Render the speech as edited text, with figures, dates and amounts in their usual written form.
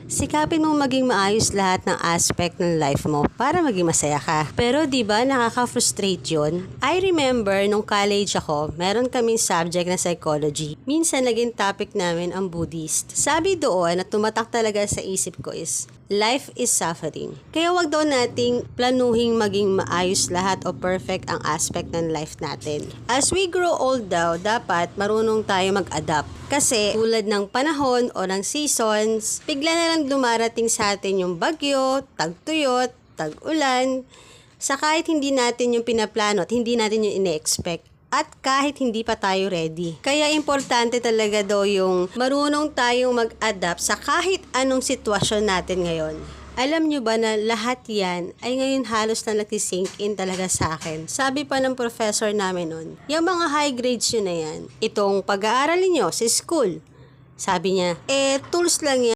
Sikapin mong maging maayos lahat ng aspect ng life mo para maging masaya ka. Pero di ba nakaka-frustrate yun? I remember nung college ako, meron kaming subject na psychology. Minsan naging topic namin ang Buddhist. Sabi doon na tumatak talaga sa isip ko is, life is suffering. Kaya wag daw nating planuhing maging maayos lahat o perfect ang aspect ng life natin. As we grow old daw, dapat marunong tayo mag-adapt. Kasi tulad ng panahon o ng seasons, bigla na lang dumarating sa atin yung bagyo, tagtuyot, tag-ulan, sa kahit hindi natin yung pinaplano at hindi natin yung ine-expect. At kahit hindi pa tayo ready. Kaya importante talaga daw yung marunong tayong mag-adapt sa kahit anong sitwasyon natin ngayon. Alam nyo ba na lahat yan ay ngayon halos na nag-sink in talaga sa akin. Sabi pa ng professor namin nun, yung mga high grades yun na yan, itong pag-aaral niyo sa school. Sabi niya, tools lang yan.